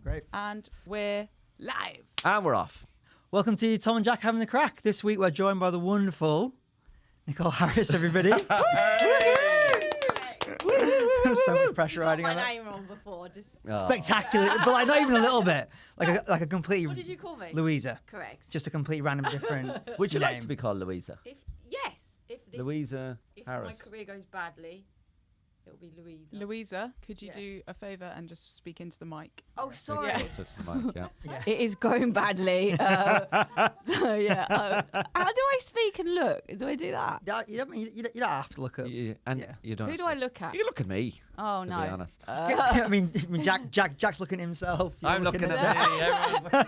Great. And we're live. And we're off. Welcome to Tom and Jack Having the Craic. This week we're joined by the wonderful Nicole Harris, everybody. So much pressure riding on my that. name wrong before. Just Spectacular, but like not even a little bit. Like a completely. What did you call me? Louisa. Correct. Just a complete random different. Would you like name. to be called Louisa? If this, Louisa if Harris. my career goes badly, it'll be Louisa. Louisa, could you do a favour and just speak into the mic? Oh, sorry. Yeah. Closer to the mic, yeah. Yeah. It is going badly. So yeah. How do I speak and look? Do I do that? You don't have to look up. You don't. Who have do to- I look at? You look at me. Oh to no. be honest. I mean, Jack's looking at himself. You're I'm looking at me.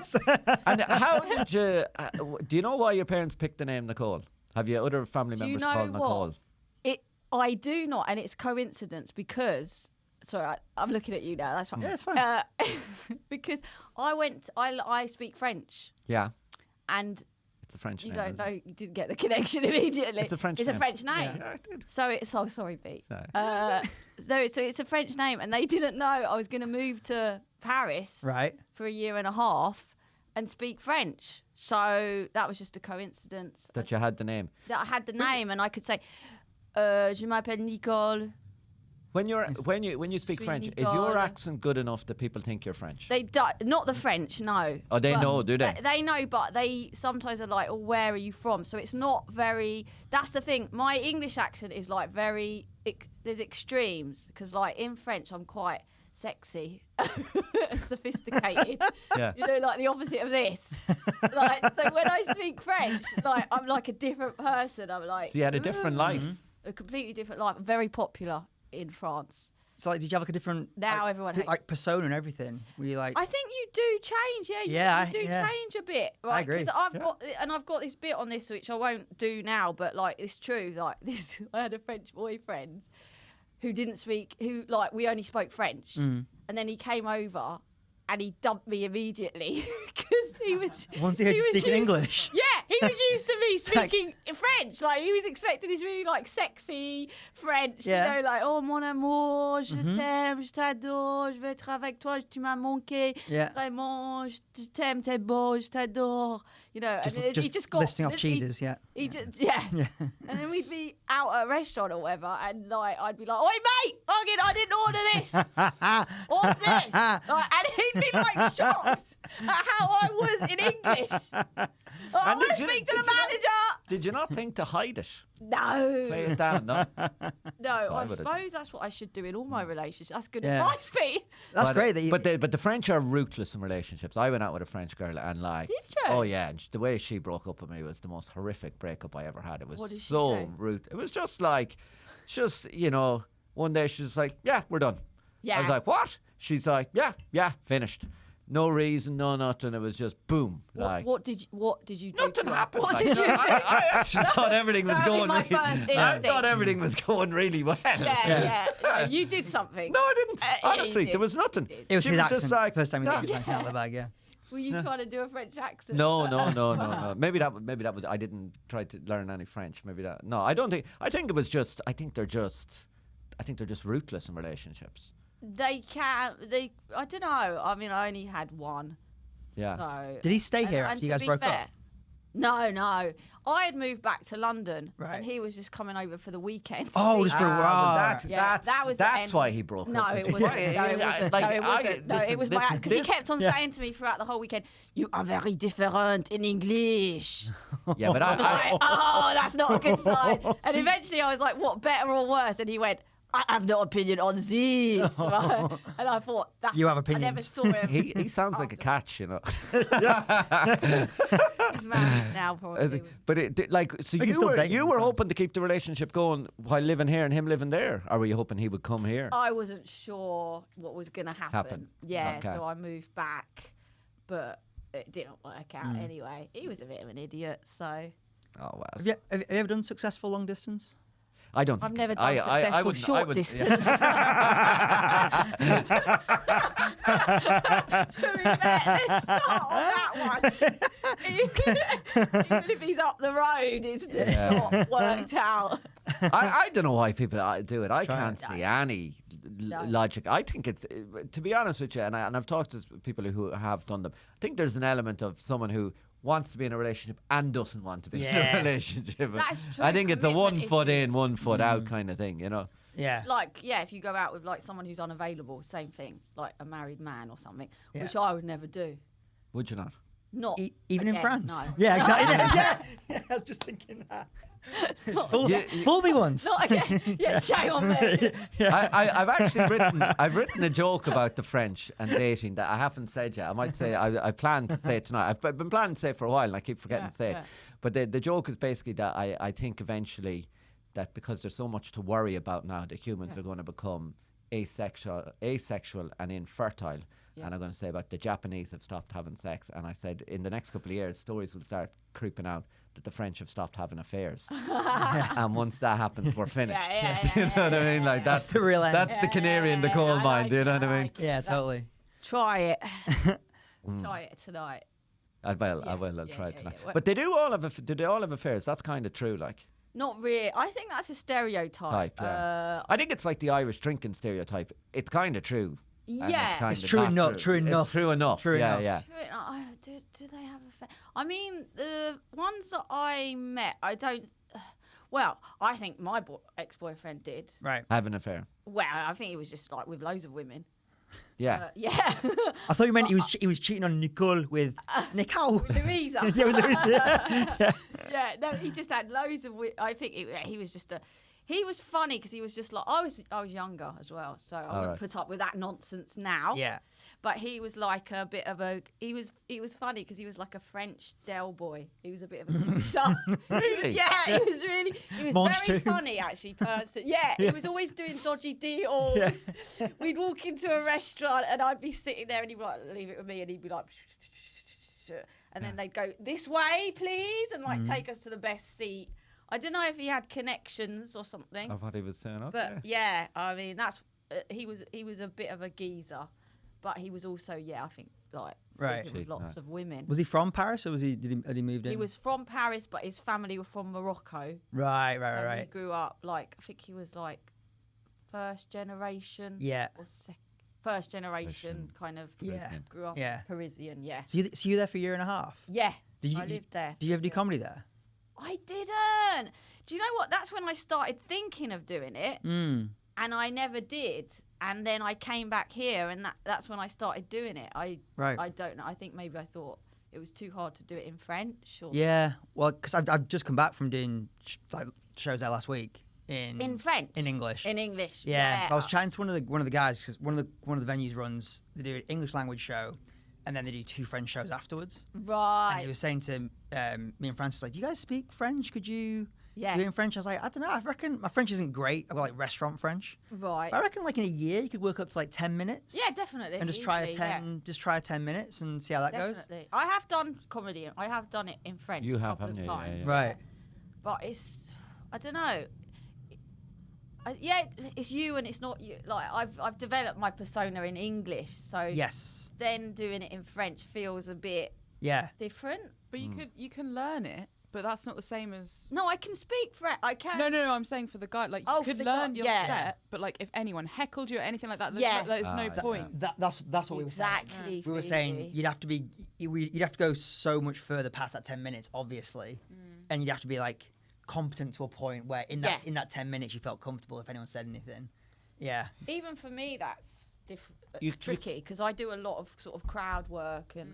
And how did you? Do you know why your parents picked the name Nicole? Have you other family Do you members know called Nicole? what? I do not, and it's coincidence because. Sorry, I'm looking at you now. That's fine. Yeah, it's fine. Because I speak French, Yeah, and it's a French you name. don't isn't know. it? You didn't get the connection immediately. It's a French It's name. a French name. Yeah, I did. So it's sorry, Pete. Sorry. So it's a French name, and they didn't know I was going to move to Paris Right. for a year and a half and speak French. So that was just a coincidence That you had the name. that I had the name, and I could say, "Je m'appelle Nicole." When you speak Suis French, is Nicole. your accent good enough that people think you're French? They not the French, no. Oh, they But know, do they? They know, but they sometimes are like, "Oh, where are you from?" So it's not very. That's the thing. My English accent is like very. There's extremes because, like in French, I'm quite sexy and sophisticated. Yeah. You know, like the opposite of this. Like, so when I speak French, like I'm like a different person. I'm like. So you had a different life. A completely different life. I'm very popular in France. So like, did you have like a different Now everyone hates like persona and everything? Were you like? I think you do change, Yeah, you do yeah. change a bit. Right? agree. 'Cause I've got this bit on this which I won't do now, but like it's true. Like this, I had a French boyfriend who didn't speak, who like we only spoke French, and then he came over and he dumped me immediately because he was. Once he heard you speaking English. Yeah, he was used to me speaking French. Like he was expecting this really like sexy French, Yeah. you know, like oh mon amour, je t'aime, je t'adore, je veux être avec toi, tu m'as manqué, Yeah. vraiment, je t'aime, t'es beau, je t'adore. You know, Just, and he just just got listing off cheeses, yeah. He just yeah. Yeah. And then we'd be out at a restaurant or whatever, and like I'd be like, "Oi, mate, fucking, I didn't order this. What's this?" Like, and he'd be like shocked at how I was in English. Like, I want to speak to the manager. Did you not think to hide it? No, Play it down, no? no. I I would've suppose that's what I should do in all my relationships. That's good Yeah. advice, Pete. That's But, great that you. But the French are ruthless in relationships. I went out with a French girl and like, Did you? oh yeah, and the way she broke up with me was the most horrific breakup I ever had. It was What did she so do? rude. It was just like, you know, one day she was like, yeah, we're done. Yeah. I was like, what? She's like, yeah, finished. No reason, no nothing. It was just boom. like What did you do? nothing to her? happened. What like, did you do? I actually thought everything was That'd be going. my Really, first I instinct. thought everything was going really well. Yeah. You did something. No, I didn't. Yeah, Honestly, you did. there was nothing. it was She his just accent. like, First time he "Nah." got his accent out of the bag, yeah. Were you trying to do a French accent? No. Maybe that was. I didn't try to learn any French. Maybe that. No, I don't think. I think it was just. I think they're just ruthless in relationships. They can. I don't know. I mean, I only had one. Yeah. So. Did he stay here and after you to guys be broke fair, up? No. I had moved back to London, Right. and he was just coming over for the weekend. Oh, just for a Ah, while. but Yeah, that was the that's end. why he broke No, up. it with you. wasn't. No, it wasn't. Like, No, it wasn't. No, listen, it was listen, because he this- kept on Yeah. saying to me throughout the whole weekend, "You are very different in English." Yeah, but I'm like, oh, that's not a good sign. And eventually I was like, what, better or worse? And he went, I have no opinion on this. Right? And I thought, that's, You have I never opinions. saw him. he sounds like a catch, you know. He's married now, probably. But like, so We can still date you him, were France. hoping to keep the relationship going while living here and him living there, or were you hoping he would come here? I wasn't sure what was going to happen. Yeah, Okay. so I moved back, but it didn't work out anyway. He was a bit of an idiot, so Oh well, Have you ever done successful long distance? I don't. I've think- never done I successful wouldn't- I short would- distance. To be fair, let's start on that one. Even if he's up the road, it's just not worked out. I don't know why people do it. I Try can't see any logic. I think it's, to be honest with you, and I've talked to people who have done them. I think there's an element of someone who wants to be in a relationship and doesn't want to be in a relationship. That's true. I think it's a one Commitment foot issues. in, 1 foot out kind of thing, you know. Yeah. Like, yeah, if you go out with like someone who's unavailable, same thing, like a married man or something, Yeah. which I would never do. Would you not? Not Even in again, France. No. Yeah, exactly. Yeah. I was just thinking that. Fool me once. Not again. Yeah, shame on me. I've actually written a joke about the French and dating that I haven't said yet. I might say I plan to say it tonight. I've been planning to say it for a while and I keep forgetting to say it. But the joke is basically that I think eventually that because there's so much to worry about now, that humans are going to become asexual and infertile. Yeah. And I'm going to say about the Japanese have stopped having sex. And I said in the next couple of years, stories will start creeping out that the French have stopped having affairs. And once that happens, we're finished. You know what I mean? Like that's the real end. That's the canary in the coal mine. Do you know what I mean? Yeah, totally. Try it. Try it tonight. I will. I'll Yeah, try it yeah, tonight. yeah. But they do all have affairs. That's kind of true. Like Not really. I think that's a stereotype. I think it's like the Irish drinking stereotype. It's kind of true. And Yeah. kinda It's true not enough. True enough. It's true enough. True yeah, enough. yeah. Do they have a I mean, the ones that I met, I don't. Well, I think my ex-boyfriend did. Right. Have an affair. Well, I think he was just like with loads of women. Yeah. Yeah. I thought you meant he was cheating on Nicole with Nicole. Louisa. Yeah, with Louisa. Yeah. Yeah, no, he just had loads of. I think he was just a. He was funny because he was just like I was younger as well, so I wouldn't right. put up with that nonsense now. Yeah. But he was like a bit of a. He was funny because he was like a French Del boy. He was a bit of a geezer. Really? Yeah, he was really. He was Monch very too. funny actually. Person. Yeah, he was always doing dodgy deals. Yeah. We'd walk into a restaurant and I'd be sitting there and he'd be like, leave it with me, and he'd be like. And then they'd go this way, please, and like take us to the best seat. I don't know if he had connections or something, I thought he was saying okay. but yeah, I mean that's he was a bit of a geezer, but he was also I think like Right. sleeping with lots of women. Was he from Paris or had he moved in? He was from Paris, but his family were from Morocco. Right. So he Right. grew up like I think he was like first generation. Yeah. Or first generation kind of. Yeah. Grew up Yeah. Parisian. Yeah. So you were there for a year and a half? Yeah. Did you, I lived there. Did you ever do comedy there? I didn't. Do you know what? That's when I started thinking of doing it, and I never did. And then I came back here, and that's when I started doing it. I don't know. I think maybe I thought it was too hard to do it in French. Or Yeah. Well, because I've just come back from doing shows there last week in French. in English. In English. Yeah. I was chatting to one of the guys because one of the venues runs. They do an English language show, and then they do 2 French shows afterwards. Right. And he was saying to me and Francis, like, do you guys speak French? Could you do it Yeah. in French? I was like, I don't know. I reckon my French isn't great. I've got like restaurant French. Right. I reckon like in a year you could work up to like 10 minutes. Yeah, definitely. And just try easily, just try 10 minutes and see how that goes. Definitely. I have done comedy. I have done it in French. You a have, couple haven't of you? Yeah, times. yeah. Right. But it's, I don't know. It's you and it's not you. Like I've developed my persona in English, so Yes. then doing it in French feels a bit Yeah. different. But you can learn it, but that's not the same as. No, I can speak French. I can. No. I'm saying for the guy, like you Oh, for could the learn guy, your yeah. set, but like if anyone heckled you or anything like that, Yeah. there's no point. That's what we were saying. Exactly. We were saying you'd have to go so much further past that 10 minutes, obviously, and you'd have to be like competent to a point where in that 10 minutes you felt comfortable if anyone said anything. Yeah. Even for me, that's You- tricky because I do a lot of sort of crowd work and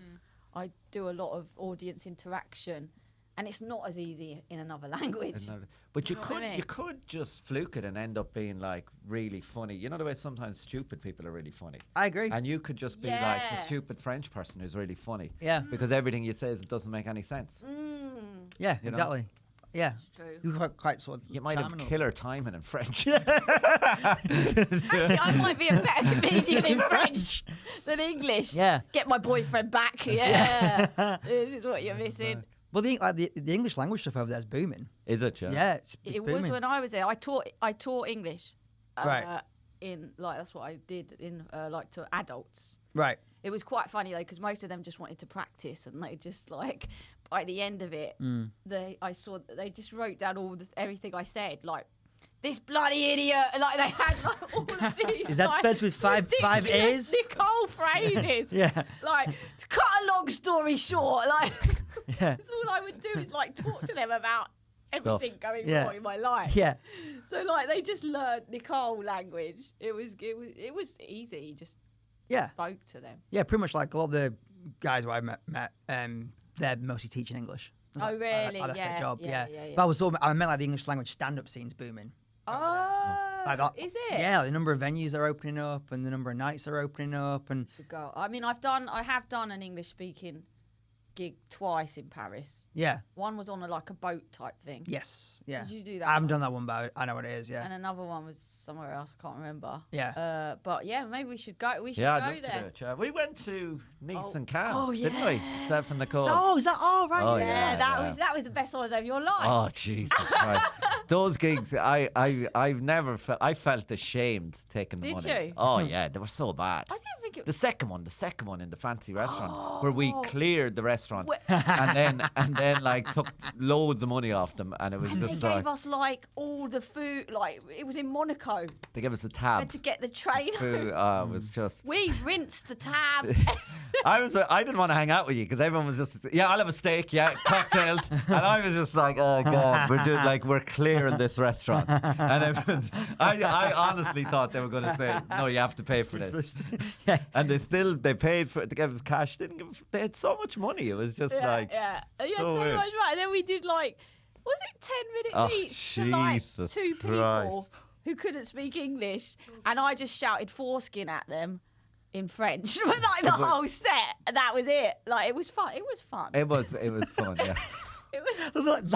I do a lot of audience interaction, and it's not as easy in another language. But you know what I could mean? you could just fluke it and end up being like really funny. You know the way sometimes stupid people are really funny. I agree. And you could just be like the Yeah. stupid French person who's really funny. Yeah. Because everything you say doesn't make any sense. Yeah, You know? exactly. Yeah. It's true. You were quite sort of You might have charming or- killer timing in French. Actually, I might be a better comedian in French than English. Yeah. Get my boyfriend back. Yeah. This is what you're missing. Well, the English language stuff over there is booming. Is it? Yeah, it's It booming. was when I was there. I taught English. Right. In like that's what I did in like to adults. Right. It was quite funny though because most of them just wanted to practice and they just like by the end of it, I saw that they just wrote down everything I said. Like this bloody idiot. Like they had like all of these. Is that like, spelled with five ridiculous A's? Nicole phrases. Yeah. Like, to cut a long story short, like Yeah. that's all I would do is like talk to them about everything going Yeah. wrong in my life. Yeah. So like they just learned Nicole language. It was easy. You just Yeah. spoke to them. Yeah, pretty much like a lot of the guys who I met they're mostly teaching English. Oh, really? That's their Yeah, job. yeah, Yeah. yeah. But I meant like the English language stand-up scene's booming. Oh, Like that. is it? Yeah, the number of venues are opening up and the number of nights are opening up and Should go. I mean, I have done an English speaking gig twice in Paris. yeah. One was on a boat type thing. Yes. Yeah. Did you do that? I haven't one? done that one, but I know what it is. Yeah. And another one was somewhere else. I can't remember. Yeah. But yeah, maybe we should go. We should Yeah, I'd go love to there. do it. Yeah. We went to Nice Oh. and Cannes, Oh, didn't we? yeah. Steph and Nicole. Oh, is that? Oh, right. Oh, yeah. yeah. That was the best holiday of your life. Oh Jesus Christ! Those gigs, I've never felt. I felt ashamed taking the Did money. you? Oh yeah, they were so bad. I didn't think it. The second one in the fancy restaurant where we cleared the restaurant Wait. and then like took loads of money off them, and it was And they just gave like us all the food. Like it was in Monaco. they gave us a We tab. had to get the train. Food, it was just. We rinsed the tab. I didn't want to hang out with you because everyone was just, yeah, I'll have a steak, yeah, cocktails, and I was just like, oh god, we're clearing this restaurant, and I honestly thought they were going to say, no, you have to pay for this, Yeah. and they paid for it to give us cash. They had so much money. It was just yeah, so weird. much right. And then we did was it 10 minutes Oh, each to like Jesus two people Christ. who couldn't speak English, and I just shouted foreskin at them in French for like the whole set, and that was it. Like it was fun. It was fun. It was fun, yeah. It was,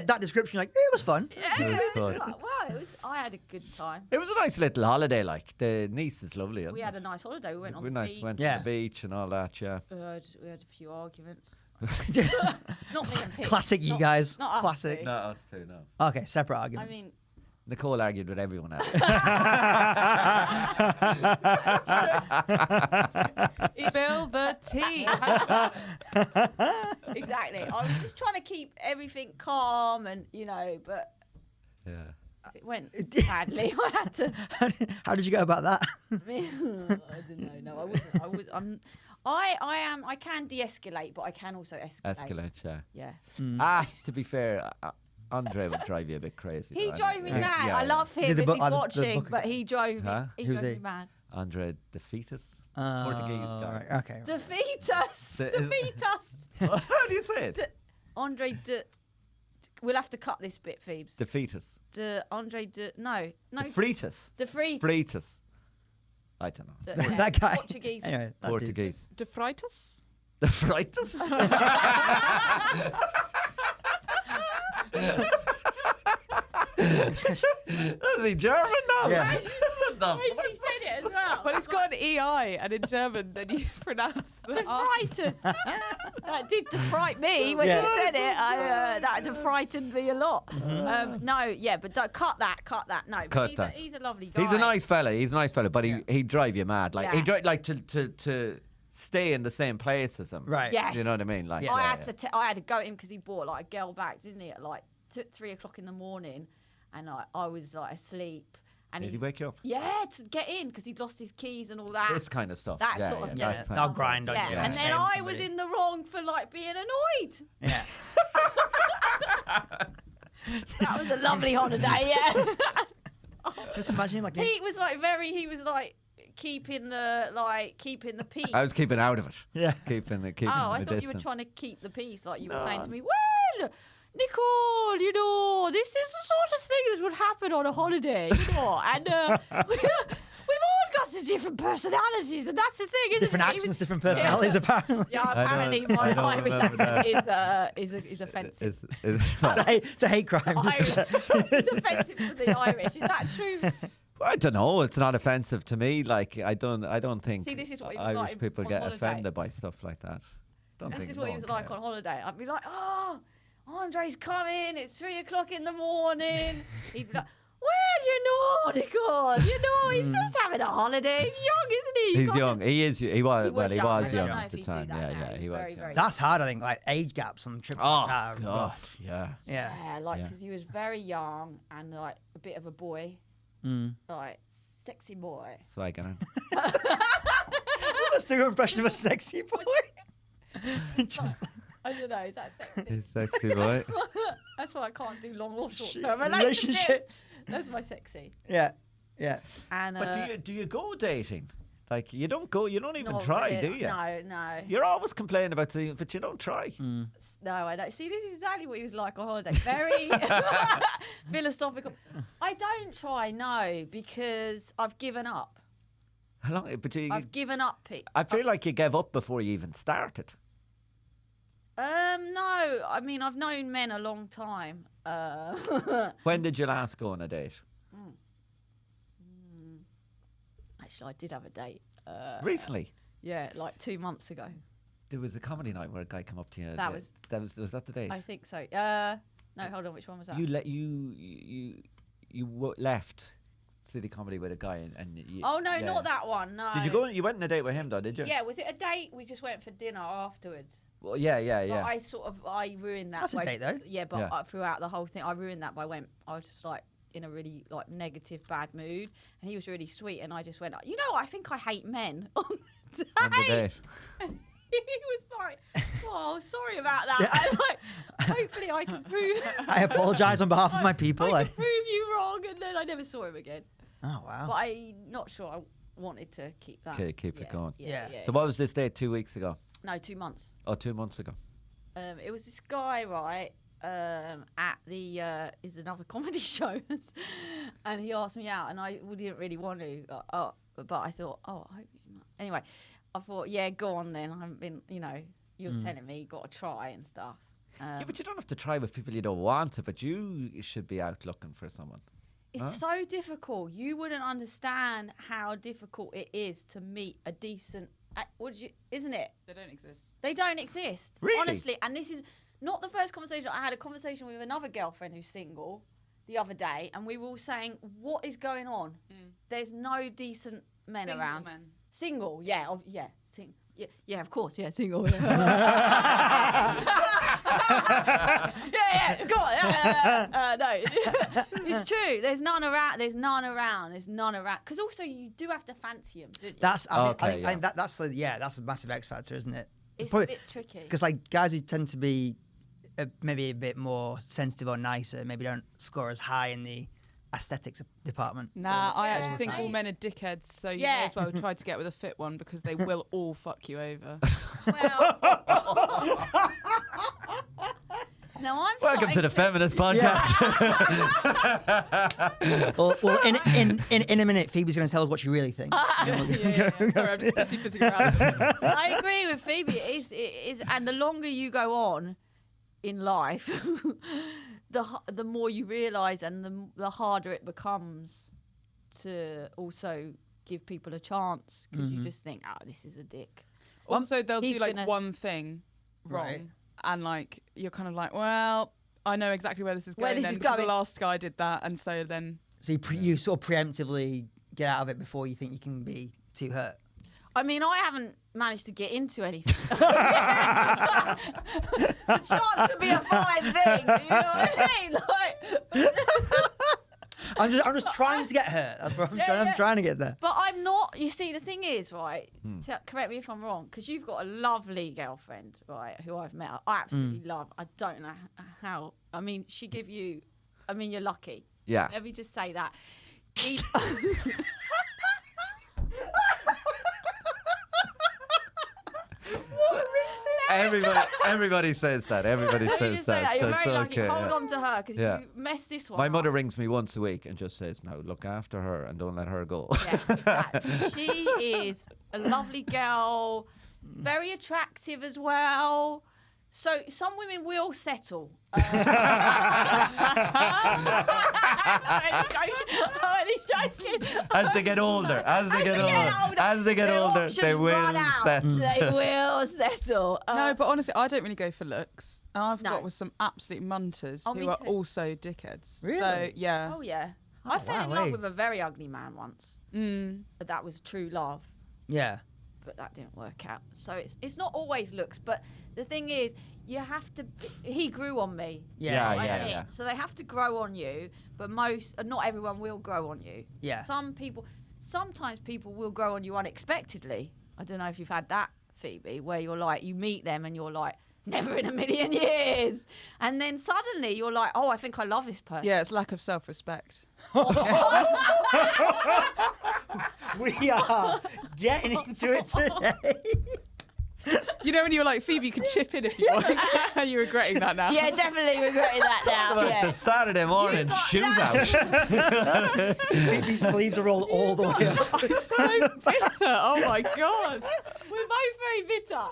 that description, like, it was fun. yeah, It was it was fun. like, wow, I had a good time. It was a nice little holiday. Like the Nice is lovely. Isn't We it? had a nice holiday. We went on We the nice beach. went Yeah. to the beach and all that. Yeah. We had a few arguments. Not me and Pete. Classic, you Not- guys. not us Classic. two. No, us too. No. Okay, separate I arguments. mean, Nicole argued with everyone else. Spill the tea. exactly. I was just trying to keep everything calm, and but Yeah. it went badly. I had to. How did you go about that? I don't know. No, I wasn't. I can de-escalate, but I can also escalate. Escalate, yeah. Yeah. To be fair, Andre would drive you a bit crazy. He though, drove me yeah. mad. Yeah, I love Is it him the if book- he's the watching, book- but he drove me. Huh? He Who's drove he? me mad. Andre the fetus? Portuguese guy. Right, okay. Defeat us. The- Defeat us. How do you say it? Andre de. We'll have to cut this bit, Phoebes. The fetus. Andre de. No. The Fritas. Defeat. Fritas. I don't know. Yeah, That guy. Portuguese. Anyway, that dude. Portuguese. De Freitas? The Fritas? Is he German now? Yeah. What the She said it as well. Well, it's got an EI, and in German, then you pronounce the R. Defright us. That did defright me when Yeah. you said it. That defrighted me a lot. No, yeah, but cut that. No, but Cut that. he's a lovely guy. He's a nice fella, but he'd drive you mad. Like Yeah. he'd drive like to stay in the same place as him. Right. Yes. You know what I mean? Like I had to go at him because he bought like a girl bag, didn't he? At like 3 o'clock in the morning, and I was like asleep. And Did he wake you up? Yeah, to get in because he'd lost his keys and all that. This kind of stuff. That yeah, sort of yeah, thing. that kind I'll of- grind on Yeah, you. and then Name I somebody. was in the wrong for like being annoyed. Yeah. That was a lovely holiday, yeah. Just imagine like. Pete was like keeping the peace. I was keeping out of it. Yeah. Keeping I the thought you were distance. trying to keep the peace, like you were No. saying to me. Well, Nicole, this is the sort of thing that would happen on a holiday, and we've all got different personalities, and that's the thing, isn't Different it? accents, different personalities, apparently. Yeah, apparently my I don't Irish remember accent is offensive. It's a hate crime. It's offensive to the Irish. Is that true? I don't know. It's not offensive to me. Like I don't think See, this is what it was Irish like people on get holiday. offended by stuff like that. Don't This think is what no he was one like cares. on holiday. I'd be like, oh, Andre's coming. It's 3 o'clock in the morning. He'd be like, well, you know, Nicole. You know, he's just having a holiday. He's young, isn't he? He's young. He is. He was. He was He young. I was don't young know at if the he'd do time. that Yeah, now. yeah. He's He was. very, young. very That's hard, I think. Like age gaps on trips Oh like that are God. rough. Yeah. Yeah. Yeah, like Yeah. because he was very young and like a bit of a boy, like sexy boy. Swagging. Let's do an impression of a sexy boy. Just I don't know, is that sexy? He's sexy boy. That's why I can't do long or short term relationships. relationships. That's my sexy. yeah, yeah. And But do you go dating? Like you don't even not try, really. do you? No. You're always complaining about things, but you don't try. No, I don't. See, this is exactly what he was like on holiday. Very philosophical. I don't try, no, because I've given up. How long? But I've given up, Pete. I feel like you gave up before you even started. No. I mean, I've known men a long time. When did you last go on a date? Actually, I did have a date. Recently. Yeah, like 2 months ago. There was a comedy night where a guy came up to you. That was that the date? I think so. No, hold on. Which one was that? You left City Comedy with a guy and you, Oh no, yeah. not that one. No. Did you go? You went on a date with him though, did you? Yeah, was it a date? We just went for dinner afterwards. Well, yeah. But I ruined that. That's a by, date, though. Yeah, but Yeah. throughout the whole thing, I ruined that by I was just like in a really like negative, bad mood, and he was really sweet, and I just went, you know, I think I hate men on the On the date. date. And he was like, "Oh, sorry about that." I'm like, hopefully I can prove. I apologise on behalf of my people. I can prove you wrong, and then I never saw him again. Oh wow. But I'm not sure I wanted to keep that. Okay, keep it going. Yeah. So what was this date 2 weeks ago? No, 2 months. Oh, 2 months ago. It was this guy, right, at the is another comedy show, and he asked me out, and I didn't really want to, but I thought, I hope you might. Anyway, I thought, yeah, go on then. I haven't been, you're telling me you got to try and stuff. Yeah, but you don't have to try with people you don't want to, but you should be out looking for someone. It's so difficult. You wouldn't understand how difficult it is to meet a decent. Isn't it? They don't exist. They don't exist. Really? Honestly, and this is not the first conversation. I had a conversation with another girlfriend who's single the other day, and we were all saying, what is going on? There's no decent men Single around. men. Single, yeah. Yeah, of course, yeah, single. Yeah, go on. No, it's true. There's none around. Because also you do have to fancy them, don't you? That's I Okay, think that's a massive X factor, isn't it? It's a bit tricky. Because like guys who tend to be maybe a bit more sensitive or nicer, maybe don't score as high in the aesthetics department. Nah, I actually Yeah. think all men are dickheads, so you Yeah. may as well try to get with a fit one because they will all fuck you over. Well, now I'm Welcome to the Feminist Podcast. well, in a minute, Phoebe's going to tell us what you really think. yeah. Sorry, I'm just pussyfooting around. I agree with Phoebe. It is, and the longer you go on in life, the more you realise, and the harder it becomes to also give people a chance because you just think, this is a dick. Also, they'll He's do like gonna- one thing wrong, Right. and like you're kind of like, well, I know exactly where this is Where going. this Then is because the going. last guy did that, and so then So you sort of preemptively get out of it before you think you can be too hurt. I mean, I haven't managed to get into anything. The chance would be a fine thing. You know what I mean? Like, I'm just trying to get hurt. That's what I'm trying to get there. but I'm not. You see, the thing is, right? Correct me if I'm wrong, because you've got a lovely girlfriend, right? Who I've met. I absolutely love. I don't know how. I mean, she give you. I mean, you're lucky. Yeah. Let me just say that. Everybody says that. Everybody Let me says just say that. that. You're That's very lucky. okay, Hold yeah. on to her because Yeah. you mess this one My up. mother rings me once a week and just says, "No, look after her and don't let her go." Yeah, exactly. She is a lovely girl, very attractive as well. So some women will settle. I'm only joking. As they get older, as they get Their older, options they will run out. settle. They will settle. no, but honestly, I don't really go for looks. And I've No. got with some absolute munters Oh, me who are too. also dickheads. Really? So yeah. Oh yeah. I fell in love hey. with a very ugly man once. But that was true love. Yeah. But that didn't work out. So it's not always looks. But the thing is, you have to. He grew on me. Yeah. So they have to grow on you. But not everyone will grow on you. Yeah. Sometimes people will grow on you unexpectedly. I don't know if you've had that, Phoebe, where you're like, you meet them and you're like, never in a million years. And then suddenly you're like, oh, I think I love this person. Yeah, it's lack of self-respect. We are getting into it today. You know when you're like, Phoebe, you can chip in if you want. Are you regretting that now? Yeah, definitely regretting that now. It's the Saturday morning shootout. Phoebe's sleeves are rolled all the way up. I'm so bitter. Oh my God. We're both very bitter.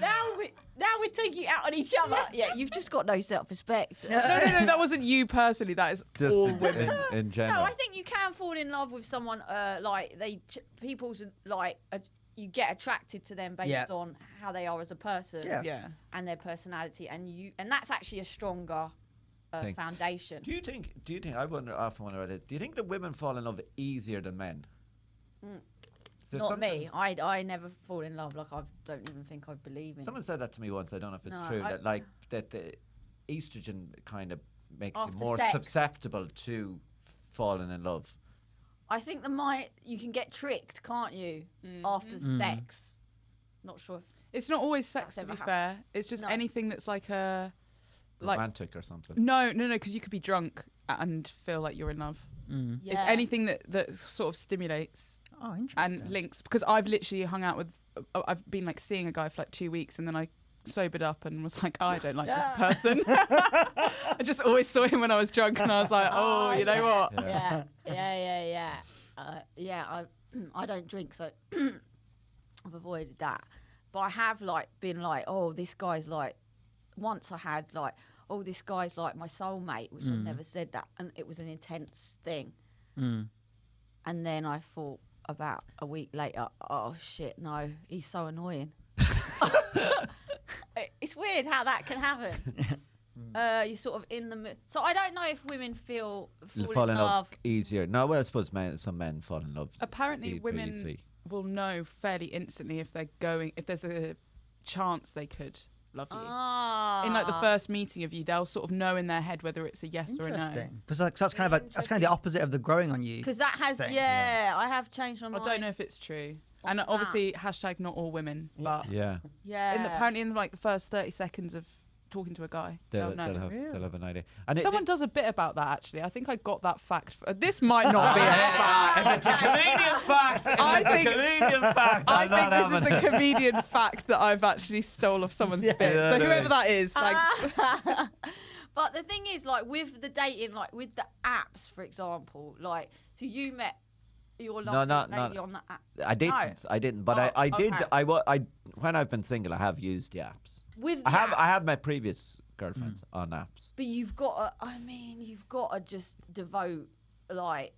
Now we're taking it out on each other. Yeah, you've just got no self-respect. No, that wasn't you personally. That is Just all women. in general. No, I think you can fall in love with someone you get attracted to them based on how they are as a person Yeah. and their personality, and that's actually a stronger foundation. Do you think? Often wonder about it. Do you think that women fall in love easier than men? Not me. I never fall in love. Like I don't even think I believe in. Someone said that to me once. I don't know if it's No, true. That the estrogen kind of makes you After more sex. susceptible to falling in love. I think you can get tricked, can't you? After sex. Not sure if It's not always sex, That's to be ever fair. It's just No. anything that's like a... Romantic or something. No, because you could be drunk and feel like you're in love. It's anything that sort of stimulates Oh, interesting. and links. Because I've literally hung out with... I've been like seeing a guy for like 2 weeks and then I sobered up and was like, I don't like this person. I just always saw him when I was drunk and I was like, you know what? I don't drink, so I've avoided that. But I have been like, oh, this guy's like. Once I had like, oh, this guy's like my soulmate, which I've never said that, and it was an intense thing. And then I thought about a week later, oh shit, no, he's so annoying. It's weird how that can happen. You're sort of in the mood. So I don't know if women fall in love easier. No, well, I suppose some men fall in love. Apparently women will know fairly instantly if there's a chance they could love you. In like the first meeting of you, they'll sort of know in their head whether it's a yes or a no. Because that's kind of the opposite of the growing on you. Because that has, thing. I have changed my mind. I don't know if it's true. And obviously, hashtag not all women, but Yeah. apparently in like the first 30 seconds of talking to a guy, they'll know. They'll have an idea. And Someone does a bit about that, actually. I think I got that fact. This might not be a fact. If it's a comedian fact, I think this is a comedian fact that I've actually stole off someone's bit. So whoever that is, thanks. But the thing is, like with the dating, like with the apps, for example, like so you met your lovely lady on the app. I didn't. But I did. Okay. When I've been single, I have used the apps. With the I apps. have my previous girlfriends on apps. But you've got to just devote like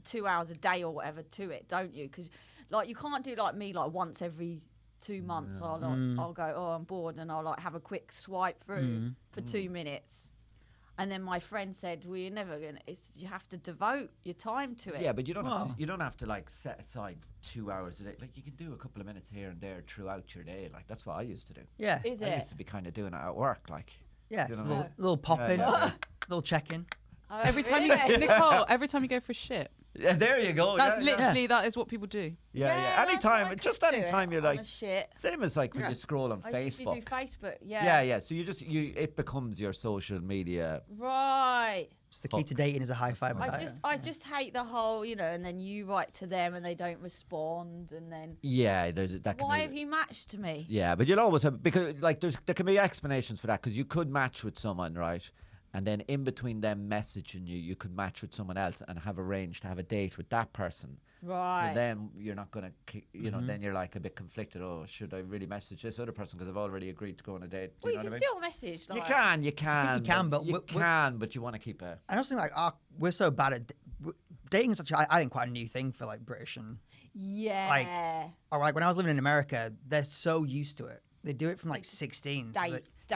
2 hours a day or whatever to it, don't you? Because like you can't do like me, like once every 2 months. I'll go, oh, I'm bored, and I'll like have a quick swipe through for 2 minutes. And then my friend said, "Well, you're never gonna. You have to devote your time to it." Yeah, but you don't have to like set aside 2 hours a day. Like you can do a couple of minutes here and there throughout your day. Like that's what I used to do. Yeah. Is I it? used to be kind of doing it at work. Like Yeah. you It's know. a little pop in, little check in. Oh, Every time really? Nicole, every time you go for a shit. Yeah, there you go. That's literally, that is what people do. Yeah. that's Anytime, what I just could do anytime it you're on like, a shit. same as like when you scroll on I usually Facebook. do Facebook. Yeah. So it becomes your social media. Right. It's the key to dating is a high five. I just hate the whole, and then you write to them and they don't respond, and then Yeah, that can why be. have you matched to me? Yeah, but you'll always have, because like there can be explanations for that, because you could match with someone, right? And then in between them messaging you, you could match with someone else and have arranged to have a date with that person. Right. So then you're not going to, then you're like a bit conflicted. Oh, should I really message this other person because I've already agreed to go on a date? Well, Do you know can what still message. I mean? Like, You can, you can, but you but you want to keep a. I also think like we're so bad at dating. Such I think quite a new thing for like British and yeah. like when I was living in America, they're so used to it. They do it from like 16. So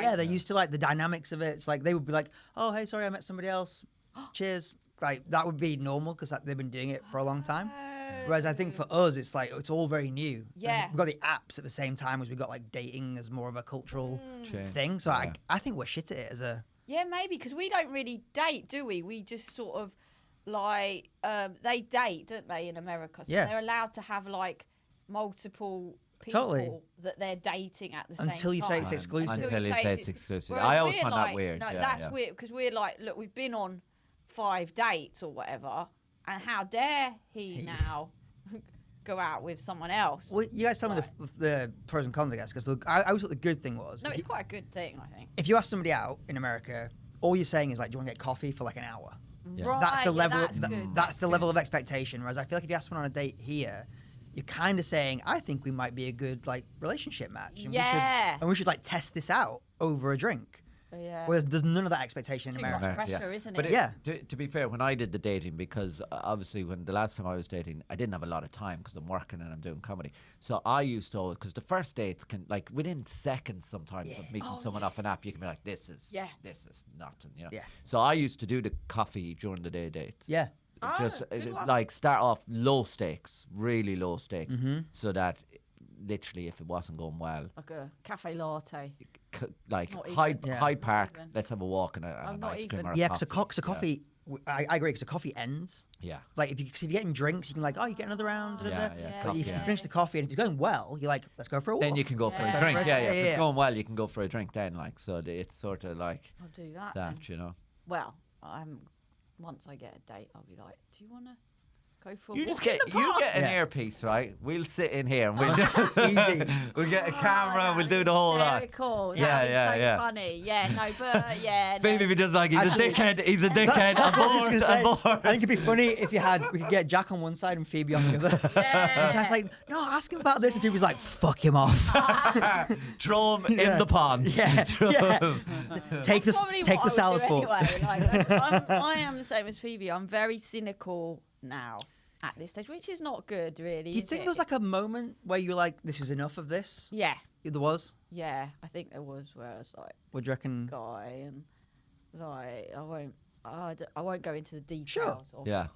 Date. they're used to like the dynamics of it. It's like they would be like, "Oh, hey, sorry, I met somebody else. Cheers, like that would be normal because they've been doing it for a long time. Whereas I think for us, it's like it's all very new. Yeah. And we've got the apps at the same time as we've got like dating as more of a cultural Change. thing. So I think we're shit at it as a. Yeah, maybe because we don't really date, do we? We just sort of like they date, don't they, in America? So they're allowed to have like multiple people that they're dating at the same time. Until you say it's exclusive. Until you say it's exclusive. Whereas I always we're find like, that weird. No, yeah, that's weird because we're like, look, we've been on 5 dates or whatever, and how dare he now go out with someone else? Well, you guys tell me the pros and cons, I guess, because I always thought the good thing was. No, it's quite a good thing, I think. If you ask somebody out in America, all you're saying is like, do you want to get coffee for like an hour? Yeah. Right, That's the level. that's good. That's the level of expectation. Whereas I feel like if you ask someone on a date here, you're kind of saying, I think we might be a good like relationship match. And we should like test this out over a drink. Yeah. Whereas there's none of that expectation in Too America. much pressure, isn't But it? to be fair, when I did the dating, because obviously when the last time I was dating, I didn't have a lot of time because I'm working and I'm doing comedy. So I used to always, because the first dates can, like within seconds sometimes of meeting someone off an app, you can be like, this is nothing, you know. Yeah. So I used to do the coffee during the day dates. Yeah. Just good one. like start off low stakes, really low stakes, so that literally if it wasn't going well, Like a cafe latte. like Not even. Hyde Park, Not even. let's have a walk and an not ice cream even. or a Yeah, coffee. because coffee. I agree because the coffee ends. Yeah. It's like if you're getting drinks, you can like, oh, you get another round. Da, da, da. Yeah, Yeah. But coffee, if you yeah. finish the coffee and if it's going well, you're like, let's go for a walk. Then you can go for Yeah. a drink. Yeah, Yeah, If yeah. it's going well, you can go for a drink then. Like, so it's sort of like I'll do that. that, then. you know. Well, once I get a date, I'll be like, do you want to go for a You walk just get in the park? an Yeah. earpiece, right? We'll sit in here and we'll Easy. we'll get a camera. We'll do the whole lot. Very cool. Yeah, That'd be yeah, so yeah. funny. Yeah, no, but yeah. Maybe no. we just like he's a Actually- dickhead. He's a dickhead. That's what I was I'm just gonna bored. say. I'm I think bored. it'd be funny if we could get Jack on one side and Phoebe on the other. Yeah. Jack's like, no, ask him about this, and Phoebe's like, fuck him off. Throw him in Yeah. the pond. Yeah, Throw yeah. him. Take That's probably the what I salad would do fork. anyway. Like, I am the same as Phoebe. I'm very cynical now at this stage, which is not good, really. Do you is think it? there was like a moment where you were like, this is enough of this? Yeah, There was. yeah. I think there was where I was like, What do you reckon? guy, and like I won't go into the details. Of Yeah. it,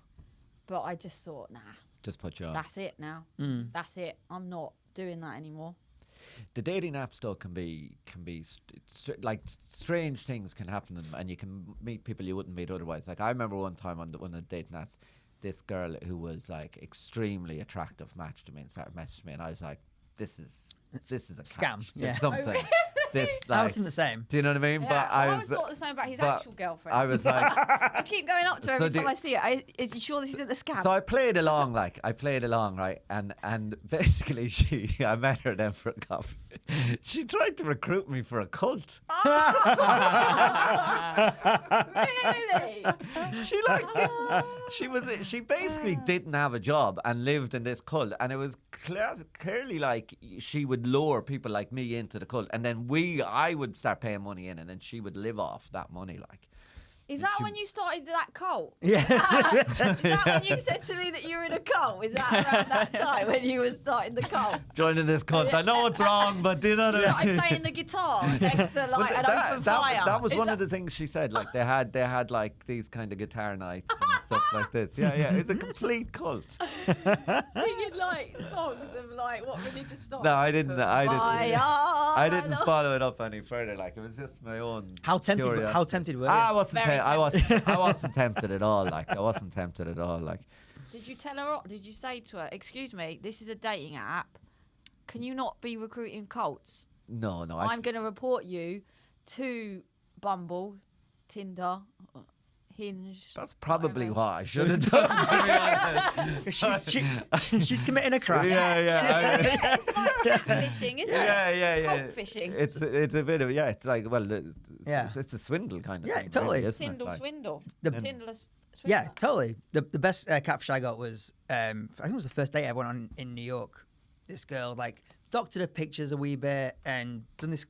but I just thought, nah, Just put you on. that's it now. Mm. That's it. I'm not doing that anymore. The dating apps though can be like strange things can happen and you can meet people you wouldn't meet otherwise. Like I remember one time on one of the dating apps, this girl who was like extremely attractive matched to me and started messaging me, and I was like, this is a Scam, catch. There's yeah. something. This I like, think the same. do you know what I mean? Yeah, But I always thought the same about his but actual girlfriend. I was like, I keep going up to her So every do- time I see her. Is you sure this isn't a scam? so I played along, right? And basically I met her then for a coffee. She tried to recruit me for a cult. Really? She basically didn't have a job and lived in this cult, and it was clearly like she would lure people like me into the cult, and then I would start paying money in, and then she would live off that money. Like, Is that when you started that cult? Yeah. Is that when you said to me that you were in a cult? Is that around that time when you were starting the cult? joining this cult. I know it's wrong, but do you know what I mean? Like playing the guitar next to like an open fire. That was Is one that- of the things she said. Like they had like these kind of guitar nights and stuff like this. Yeah, it's a complete cult. singing like songs of like what religious songs? No, I didn't I follow it up any further. Like it was just my own. How tempted curiosity. were you? I wasn't. Very I wasn't tempted at all. Like I wasn't tempted at all. Like Did you tell her? Did you say to her, "Excuse me, this is a dating app. Can you not be recruiting cults? no. I'm going to report you to Bumble, Tinder, Hinge." That's probably whatever. what I should have done. To be honest. She's committing a crime. Yeah. It's like catfishing, isn't it? Yeah. Cult fishing. It's a bit of it's like Yeah. it's a swindle kind of Yeah, thing. totally. Really, isn't it? Tindle Like, swindle. The- Tindler swindle. Yeah, totally. The best catfish I got was I think it was the first date I went on in New York. This girl like doctored her pictures a wee bit and done this,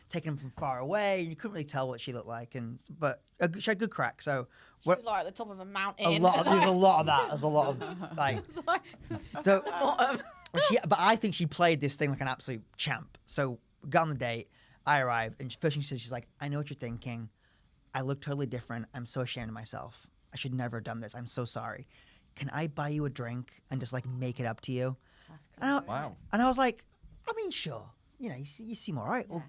taking them from far away. You couldn't really tell what she looked like, but she had good crack. So She was like at the top of a mountain. there's a lot of that. There's a lot of like. So, but I think she played this thing like an absolute champ. So we got on the date. I arrived, and first thing she says, she's like, "I know what you're thinking. I look totally different. I'm so ashamed of myself." I should never have done this. I'm so sorry. Can I buy you a drink and just like make it up to you? Wow. And I was like, I mean, sure. You know, you seem all right. We'll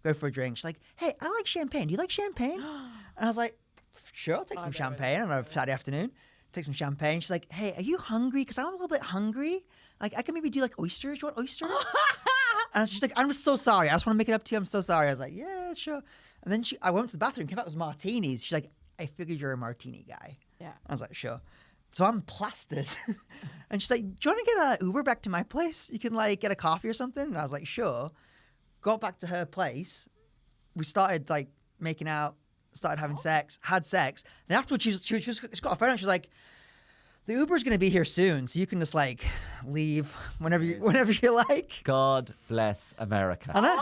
go for a drink. She's like, hey, I like champagne. Do you like champagne? And I was like, sure, I'll take some champagne on a Saturday afternoon. Take some champagne. She's like, hey, are you hungry? Because I'm a little bit hungry. Like, I can maybe do like oysters. Do you want oysters? And she's like, I'm so sorry. I just want to make it up to you. I'm so sorry. I was like, yeah, sure. And then I went to the bathroom, came out with martinis. She's like, I figured you're a martini guy. Yeah. I was like, sure. So I'm plastered. And she's like, do you want to get an Uber back to my place? You can like get a coffee or something? And I was like, sure. Got back to her place. We started like making out, started having sex, had sex. Then afterwards, she got a phone and she's like, the Uber's going to be here soon, so you can just like leave whenever you like. God bless America. I know.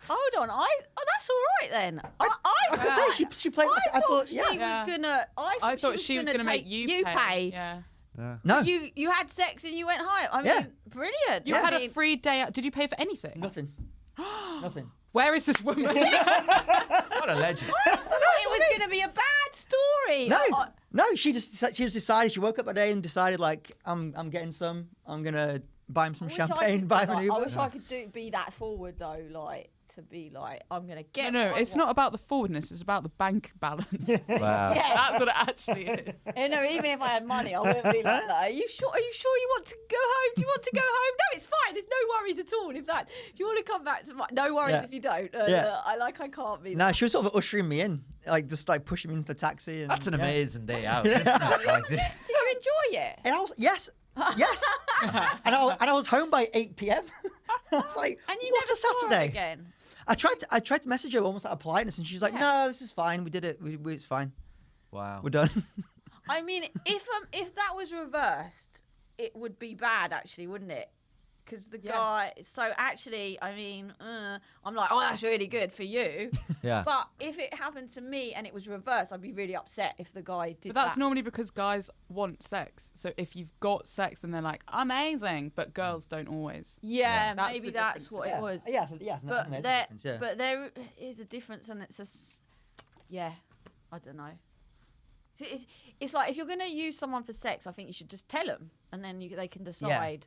Hold on, that's all right then. I could say she played. I thought she was Yeah. gonna. I thought she was gonna make you pay. Yeah. No, You had sex and you went home. I mean, Yeah. brilliant. You had a free day out. Did you pay for anything? nothing. Nothing. Where is this woman? What a legend. I thought it was going to be a bad story. No, she just decided. She woke up one day and decided like I'm getting some. I'm gonna buy him some champagne. Buy him an Uber. I wish I could be that forward though, like to be like I'm going to get. No, it's not about the forwardness. It's about the bank balance. Wow. Yeah. That's what it actually is. No, even if I had money, I wouldn't be like that. Are you sure you want to go home? Do you want to go home? No, it's fine. There's no worries at all. If you want to come back to no worries if you don't. I can't be. No, she was sort of ushering me in, like just like pushing me into the taxi. And, That's an amazing day out, isn't it? Like, Did you enjoy it? And I was yes. and I was home by 8 p.m. I was like, And you what never a Saturday saw her again. I tried to message her almost out of politeness, and she's like, no, this is fine. We did it. It's fine. wow. We're done. I mean, if that was reversed, it would be bad, actually, wouldn't it? Because the guy. So actually, I mean, I'm like, oh, that's really good for you. Yeah. But if it happened to me and it was reversed, I'd be really upset if the guy did. But that's that. normally because guys want sex. So if you've got sex, then they're like, amazing. But girls don't always. Yeah, That's maybe the that's difference. what it was. Yeah. But there's a there, difference, yeah. but there is a difference, and it's I don't know. It's like if you're going to use someone for sex, I think you should just tell them, and then they can decide